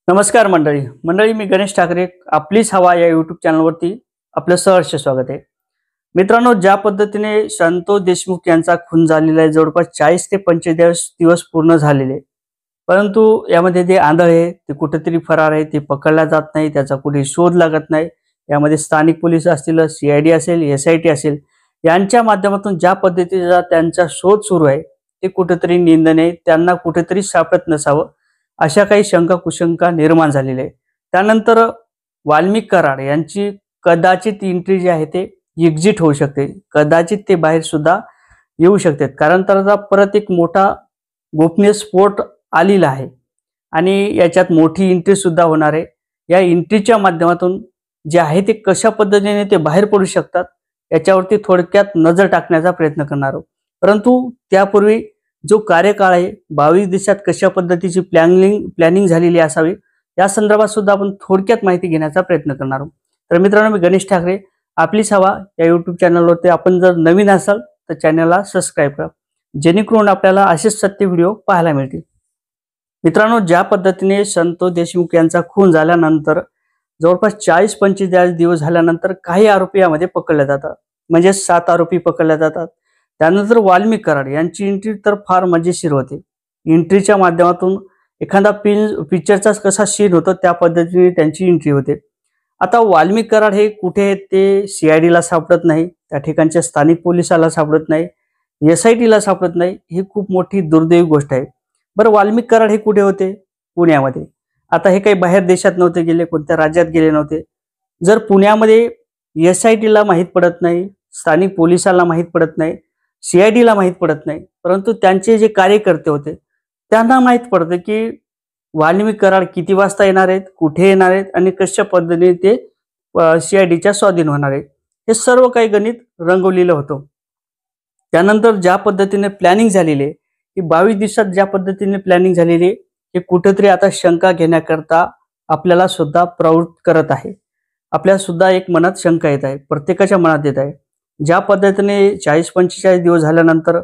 नमस्कार मंडळी मी गणेश ठाकरे आपलीच हवा या यूट्यूब चॅनलवरती आपलं सहर्ष स्वागत आहे। मित्रांनो, ज्या पद्धतीने संतोष देशमुख यांचा खून झालेला आहे, जवळपास 40 ते 45 दिवस पूर्ण झालेले, परंतु यामध्ये जे आंधळ आहे ते कुठेतरी फरार आहे, ते पकडला जात नाही, त्याचा कुठे शोध लागत नाही। यामध्ये स्थानिक पोलीस असतील, CID असेल, SIT असेल, यांच्या माध्यमातून ज्या पद्धतीचा त्यांचा शोध सुरू आहे ते कुठेतरी निंदनीय, त्यांना कुठेतरी सापडत नसावं अशा काही शंका कुशंका निर्माण झालेल्या आहे। त्यानंतर वाल्मिक कराड यांची कदाचित एंट्री जी आहे ते एक्झिट होऊ शकते, कदाचित ते बाहेर सुद्धा येऊ शकतात, कारण तर परत एक मोठा गोपनीय स्फोट आलेला आहे आणि याच्यात मोठी एंट्री सुद्धा होणार आहे। या एंट्रीच्या माध्यमातून जे आहे ते कशा पद्धतीने ते बाहेर पडू शकतात याच्यावरती थोडक्यात नजर टाकण्याचा प्रयत्न करणार आहोत। परंतु त्यापूर्वी जो कार्यकाळ आहे 22 दिवसात कशा पद्धतीची प्लॅनिंग झालेली असावी या संदर्भात सुद्धा आपण थोडक्यात माहिती घेण्याचा प्रयत्न करणार आहोत। तर मित्रांनो, मी गणेश ठाकरे आपलीच हवा या यूट्यूब चॅनलवरती आपण जर नवीन असाल तर चॅनलला सबस्क्राइब करा, जेणेकरून आपल्याला असेच सत्य व्हिडिओ पाहायला मिळतील। मित्रांनो, ज्या पद्धतीने संतोष देशमुख यांचा खून झाल्यानंतर जवळपास 40-45 दिवस झाल्यानंतर काही आरोपी यामध्ये पकडले जातात, म्हणजे 7 आरोपी पकडले जातात। त्यानंतर वाल्मिक कराड यांची एंट्री तर फार मजेशीर होते। एंट्रीच्या माध्यमातून एखादा पिक्चरचा कसा सीन होतो त्या पद्धतीने त्यांची एंट्री होते। आता वाल्मिक कराड हे कुठे आहेत ते CID ला सापडत नाही, त्या ठिकाणच्या स्थानिक पोलिसाला सापडत नाही, SIT ला सापडत नाही, ही खूप मोठी दुर्दैवी गोष्ट आहे। बरं, वाल्मिक कराड हे कुठे होते? पुण्यामध्ये। आता हे काही बाहेर देशात नव्हते गेले, कोणत्या राज्यात गेले नव्हते। जर पुण्यामध्ये SIT ला माहीत पडत नाही, स्थानिक पोलिसाला माहीत पडत नाही, CID ला माहीत पडत नाही, परंतु त्यांचे जे कार्यकर्ते होते त्यांना माहीत पडतं की वाल्मिक कराड किती वाजता येणार आहेत, कुठे येणार आहेत आणि कशा पद्धतीने ते CID च्या स्वाधीन होणार आहेत, हे सर्व काही गणित रंगवलेलं होतं। त्यानंतर ज्या पद्धतीने प्लॅनिंग झालेली आहे की 22 दिवसात ज्या पद्धतीने प्लॅनिंग झालेली आहे हे कुठेतरी आता शंका घेण्याकरता आपल्याला सुद्धा प्रवृत्त करत आहे। आपल्याला सुद्धा एक मनात शंका येत आहे, प्रत्येकाच्या मनात येत आहे। ज्या पद्धतीने 40-45 दिवस झाल्यानंतर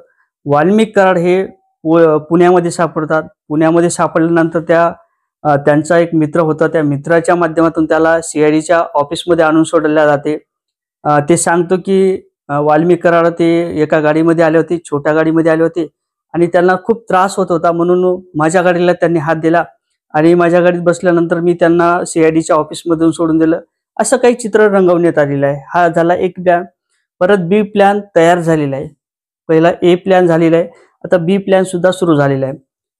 वाल्मिक कराड हे पुण्यामध्ये सापडतात, पुण्यामध्ये सापडल्यानंतर त्यांचा एक मित्र होता, त्या मित्राच्या माध्यमातून त्याला CID च्या ऑफिसमध्ये आणून सोडले जाते। ते सांगतो की वाल्मिक कराड ते एका गाडीमध्ये आले होते, छोट्या गाडीमध्ये आले होते आणि त्यांना खूप त्रास होत होता, म्हणून माझ्या गाडीला त्यांनी हात दिला आणि माझ्या गाडीत बसल्यानंतर मी त्यांना CID च्या ऑफिसमधून सोडून दिलं, असं काही चित्र रंगवण्यात आलेलं आहे। हा झाला एक प्लॅन। परत B प्लॅन तयार झालेला आहे, पहिला A प्लॅन झालेला आहे, आता B प्लॅन सुद्धा सुरू झालेला आहे।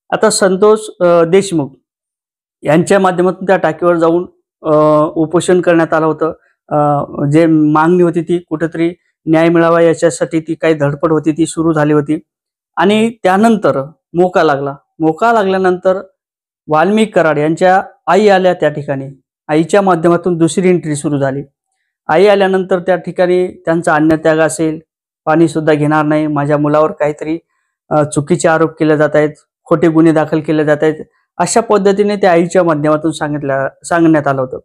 आता संतोष देशमुख यांच्या माध्यमातून त्या टाकीवर जाऊन उपोषण करण्यात आलं होतं। जे मागणी होती ती कुठेतरी न्याय मिळावा याच्यासाठी ती काही धडपड होती ती सुरू झाली होती आणि त्यानंतर मोका लागल्यानंतर वाल्मिक कराड यांच्या आई आल्या त्या ठिकाणी, आईच्या माध्यमातून दुसरी एंट्री सुरू झाली। आई आल्यानंतर त्या ठिकाणी त्यांचा अन्नत्याग असेल, पाणी सुद्धा घेणार नाही, माझ्या मुलावर काहीतरी चुकीचे आरोप केले जात आहेत, खोटे गुन्हे दाखल केले जात आहेत, अशा पद्धतीने त्या आईच्या माध्यमातून सांगण्यात आलं होतं।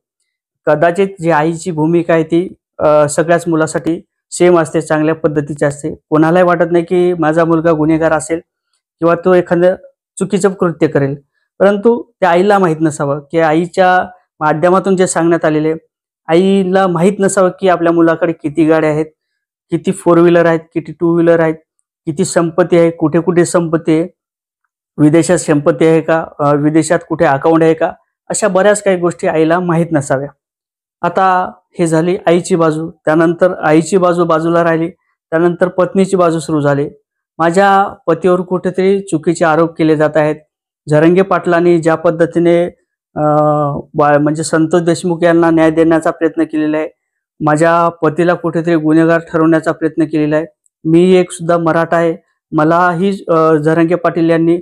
कदाचित जी आईची भूमिका आहे ती सगळ्याच मुलासाठी सेम असते, चांगल्या पद्धतीची असते। कोणालाही वाटत नाही की माझा मुलगा गुन्हेगार असेल किंवा तो एखादं चुकीचं कृत्य करेल, परंतु त्या आईला माहीत नसावं की आईच्या माध्यमातून जे सांगण्यात आलेले, आईला माहीत नसावं की आपल्या मुलाकडे किती गाड्या आहेत, किती 4 व्हीलर आहेत, किती 2 व्हीलर आहेत, किती संपत्ती आहे, कुठे कुठे संपत्ती आहे, विदेशात संपत्ती आहे का, विदेशात कुठे अकाउंट आहे का, अशा बऱ्याच काही गोष्टी आईला माहीत नसाव्या। आता हे झाली आईची बाजू, त्यानंतर आईची बाजू बाजूला राहिली, त्यानंतर पत्नीची बाजू सुरू झाली। माझ्या पतीवर कुठेतरी चुकीचे आरोप केले जात आहेत। जरंगे पाटलांनी ज्या पद्धतीने म्हणजे संतोष देशमुख यांना न्याय देण्याचा प्रयत्न केलेला आहे, माझ्या पतीला कुठेतरी गुन्हेगार ठरवण्याचा प्रयत्न केलेला आहे। मी एक सुद्धा मराठा आहे, मलाही जरंगे पाटील यांनी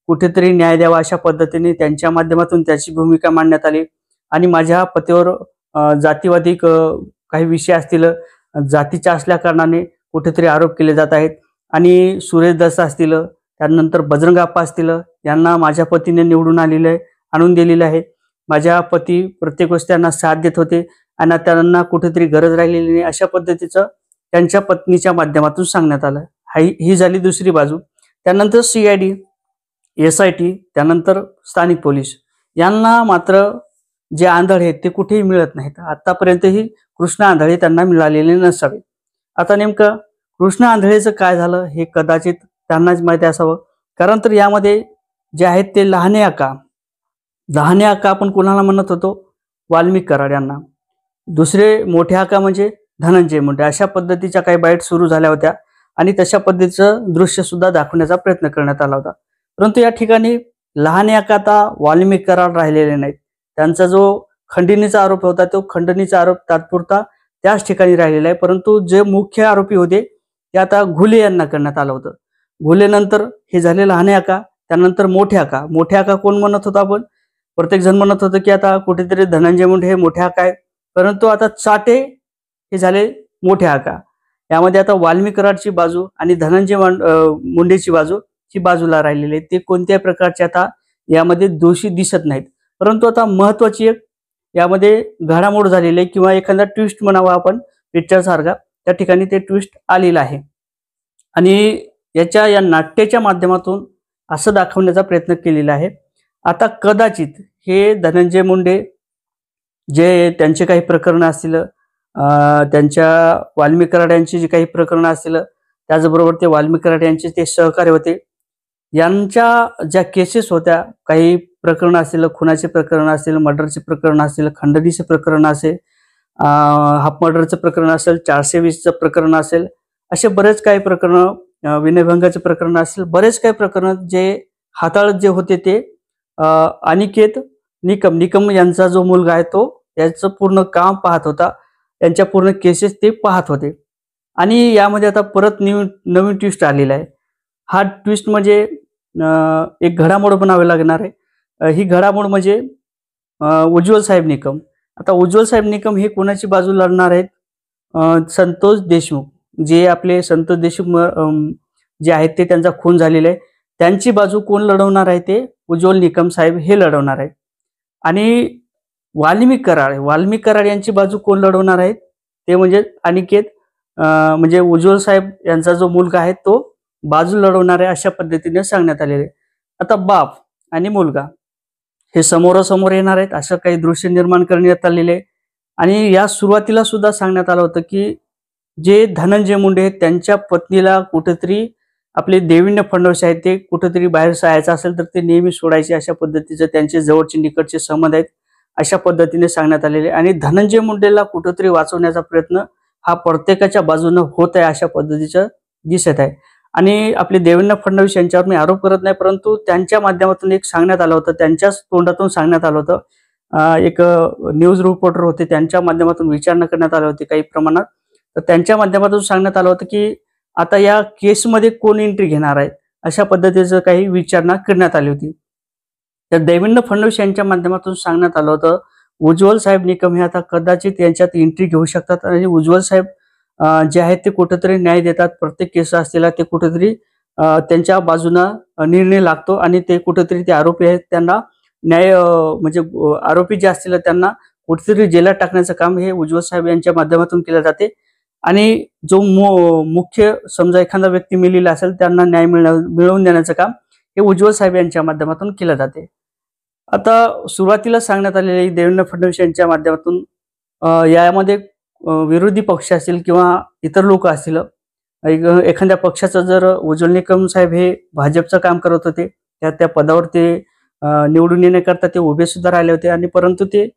कुठेतरी न्याय द्यावा अशा पद्धतीने त्यांच्या माध्यमातून त्याची भूमिका मांडण्यात आली आणि माझ्या पतीवर जातीवादी काही विषय असतील, जातीच्या असल्या कारणाने कुठेतरी आरोप केले जात आहेत आणि सुरेश दस असतील, त्यानंतर बजरंग अप्पा असतील, यांना माझ्या पतीने निवडून आणून दिलेले आहे। माझ्या पती प्रत्येक गोष्टी त्यांना साथ देत होते आणि त्यांना कुठेतरी गरज राहिलेली नाही अशा पद्धतीचं त्यांच्या पत्नीच्या माध्यमातून सांगण्यात आलं। ही झाली दुसरी बाजू। त्यानंतर CID, SIT, त्यानंतर स्थानिक पोलीस यांना मात्र जे आंधळे आहेत ते कुठेही मिळत नाहीत. आतापर्यंतही कृष्ण आंधळे त्यांना मिळालेले नसावे. आता नेमकं कृष्ण आंधळेचं काय झालं हे कदाचित त्यांनाच माहिती असावं. कारण तर यामध्ये जे आहेत ते लहाने आका आपण कोणाला म्हणत होतो? वाल्मिक कराड यांना. दुसरे मोठे आका म्हणजे धनंजय मुंडे. अशा पद्धतीच्या काही बाईट सुरू झाल्या होत्या आणि तशा पद्धतीचं दृश्य सुद्धा दाखवण्याचा प्रयत्न करण्यात आला होता. परंतु या ठिकाणी लहाने आका आता वाल्मिक कराड राहिलेले नाहीत. त्यांचा जो खंडणीचा आरोप होता तो खंडणीचा आरोप तात्पुरता त्याच ठिकाणी राहिलेला आहे. परंतु जे मुख्य आरोपी होते ते आता घुले यांना करण्यात आलं होतं. घुले नंतर हे झाले लहाने आका, त्यानंतर मोठे आका. मोठे आका कोण म्हणत होता आपण? प्रत्येक जण म्हणत होतं की आता कुठेतरी धनंजय मुंडे हे मोठे आका आहे. परंतु आता चाटे हे झाले मोठे आका. यामध्ये आता वाल्मिक कराडची बाजू आणि धनंजय मुंडेची बाजू ही बाजूला राहिलेली आहे. ते कोणत्याही प्रकारचे आता यामध्ये दोषी दिसत नाहीत. परंतु आता महत्वाची एक यामध्ये घडामोड झालेली आहे किंवा एखादा ट्विस्ट म्हणावा आपण पिक्चर सारखा, त्या ठिकाणी ते ट्विस्ट आलेलं आहे. आणि या नाट्याच्या माध्यमातून असं दाखवण्याचा प्रयत्न केलेला आहे. आता कदाचित हे धनंजय मुंडे जे त्यांचे काही प्रकरण असतील, त्यांच्या वाल्मिक कराड यांची जी काही प्रकरण असतील, त्याचबरोबर ते वाल्मिक कराड यांचे ते सहकारी होते, यांच्या ज्या केसेस होत्या, काही प्रकरण असतील, खुनाचे प्रकरण असतील, मर्डरचे प्रकरण असतील, खंडणीचे प्रकरण असेल, हाफ मर्डरचं प्रकरण असेल, 420चं प्रकरण असेल, असे बरेच काही प्रकरण, विनयभंगाचे प्रकरण असेल, बरेच काही प्रकरण जे हाताळत जे होते ते अनिकेत निकम यांचा जो मुलगा आहे तो याचं पूर्ण काम पाहत होता. त्यांच्या पूर्ण केसेस ते पाहत होते. आणि यामध्ये आता परत नवीन ट्विस्ट आलेला आहे. हा ट्विस्ट म्हणजे एक घडामोड बनावी लागणार आहे. ही घडामोड म्हणजे उज्ज्वल साहेब निकम. आता उज्ज्वल साहेब निकम हे कोणाची बाजू लढणार आहेत? संतोष देशमुख, जे आपले संतोष देशमुख जे आहेत ते त्यांचा खून झालेला आहे, त्यांची बाजू कोण लढवणार आहे? ते उज्ज्वल निकम साहेब हे लढवणार आहेत. आणि वाल्मिक कराड यांची बाजू कोण लढवणार आहेत? ते म्हणजे अनिकेत, म्हणजे उज्ज्वल साहेब यांचा जो मुलगा आहे तो बाजू लढवणार आहे, अशा पद्धतीने सांगण्यात आलेले आहे. आता बाप आणि मुलगा हे समोरासमोर येणार आहेत, असं काही दृश्य निर्माण करण्यात आलेले आहे. आणि या सुरुवातीला सुद्धा सांगण्यात आलं होतं की जे धनंजय मुंडे आहेत त्यांच्या पत्नीला कुठेतरी आपले देवेंद्र फडणवीस आहेत ते कुठेतरी बाहेर जायचं असेल तर ते नेहमी सोडायचे, अशा पद्धतीचे त्यांचे जवळचे निकटचे संबंध आहेत, अशा पद्धतीने सांगण्यात आलेले. आणि धनंजय मुंडेला कुठेतरी वाचवण्याचा प्रयत्न हा प्रत्येकाच्या बाजूने होत आहे, अशा पद्धतीचं दिसत आहे. आणि आपले देवेंद्र फडणवीस यांच्यावर मी आरोप करत नाही, परंतु त्यांच्या माध्यमातून एक सांगण्यात आलं होतं, त्यांच्याच तोंडातून सांगण्यात आलं होतं. एक न्यूज रिपोर्टर होते, त्यांच्या माध्यमातून विचारणा करण्यात आली होती काही प्रमाणात. तर त्यांच्या माध्यमातून सांगण्यात आलं होतं की आता या केसमध्ये कोण एंट्री घेणार आहे, अशा पद्धतीचं काही विचारणा करण्यात आली होती. तर देवेंद्र फडणवीस यांच्या माध्यमातून सांगण्यात आलं होतं उज्ज्वल साहेब निकम हे आता कदाचित यांच्यात एंट्री घेऊ शकतात. आणि उज्ज्वल साहेब जे आहेत ते कुठेतरी न्याय देतात. प्रत्येक केस असलेला ते कुठेतरी त्यांच्या बाजूनं निर्णय लागतो आणि ते कुठेतरी ते आरोपी आहेत त्यांना न्याय, म्हणजे आरोपी जे असतील त्यांना कुठेतरी जेलात टाकण्याचं काम हे उज्ज्वल साहेब यांच्या माध्यमातून केलं जाते. आणि जो मुख्य समजा एखादा व्यक्ती मेलेला असेल त्यांना न्याय मिळवून देण्याचं काम हे उज्ज्वल साहेब यांच्या माध्यमातून केलं जाते. आता सुरुवातीला सांगण्यात आलेले देवेंद्र फडणवीस यांच्या माध्यमातून यामध्ये विरोधी पक्ष असतील किंवा इतर लोक असतील, एखाद्या पक्षाचं जर उज्ज्वल निकम साहेब हे भाजपचं काम करत होते, त्या पदावर ते निवडून येण्याकरता ते उभे सुद्धा राहिले होते, आणि परंतु ते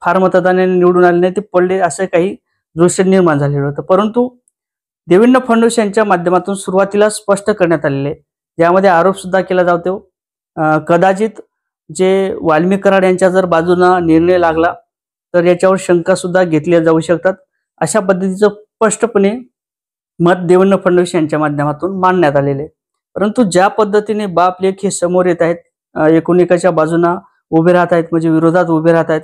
फार मतदानाने निवडून आले नाही, ते पडले, असं काही दृश्य निर्माण झालेलं होतं. परंतु देवेंद्र फडणवीस यांच्या माध्यमातून सुरुवातीला स्पष्ट करण्यात आलेले, यामध्ये आरोप सुद्धा केला जातो कदाचित जे वाल्मिक कराड यांच्या जर बाजूला निर्णय लागला तर याच्यावर शंका सुद्धा घेतल्या जाऊ शकतात, अशा पद्धतीचं स्पष्टपणे मत देवेंद्र फडणवीस यांच्या माध्यमातून मांडण्यात आलेले. परंतु ज्या पद्धतीने बाप लेख हे समोर येत आहेत, एकोणिकाच्या बाजूना उभे राहत आहेत, म्हणजे विरोधात उभे राहत आहेत.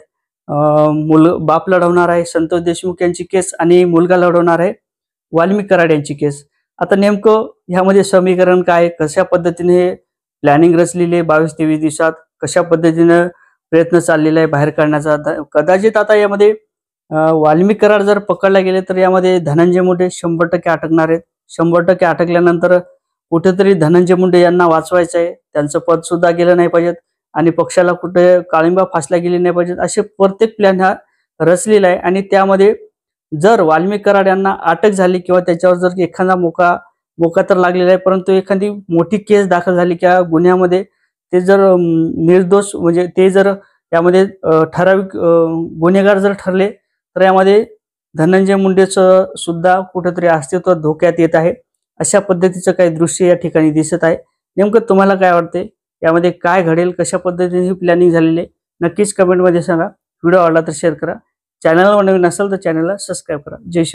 बाप लढवणार आहे संतोष देशमुख यांची केस आणि मुलगा लढवणार आहे वाल्मिक कराड यांची केस. आता नेमकं ह्यामध्ये समीकरण काय, कशा पद्धतीने प्लॅनिंग रचलेली 22-23 दिवसात, कशा पद्धतीने प्रयत्न चाललेला आहे बाहेर काढण्याचा. कदाचित आता यामध्ये वाल्मिक कराड जर पकडला गेले तर यामध्ये धनंजय मुंडे 100% अटकणार आहेत. 100% अटकल्यानंतर कुठेतरी धनंजय मुंडे यांना वाचवायचं आहे, त्यांचं पद सुद्धा गेलं नाही पाहिजे. आणि पक्षाला कुठे काळिंबा फासला गेली नाही पाहिजे, असे प्रत्येक प्लॅन हा रचलेला आहे. आणि त्यामध्ये जर वाल्मिक कराड यांना अटक झाली किंवा त्याच्यावर जर एखादा मोका तर लागलेला आहे, परंतु एखादी मोठी केस दाखल झाली किंवा गुन्ह्यामध्ये ते जर निर्दोष म्हणजे ते जर यामध्ये ठराविक गुन्हेगार जर ठरले, तर यामध्ये धनंजय मुंडेचं सुद्धा कुठेतरी अस्तित्व धोक्यात येत आहे. अशा पद्धतीचं काही दृश्य या ठिकाणी दिसत आहे. नेमकं तुम्हाला काय वाटते, यामध्ये काय घडेल, कशा पद्धतीने ही प्लॅनिंग झालेली आहे, नक्कीच कमेंटमध्ये सांगा. व्हिडिओ आवडला तर शेअर करा. चॅनलवर नवीन असेल तर चॅनलला सबस्क्राईब करा. जय श्री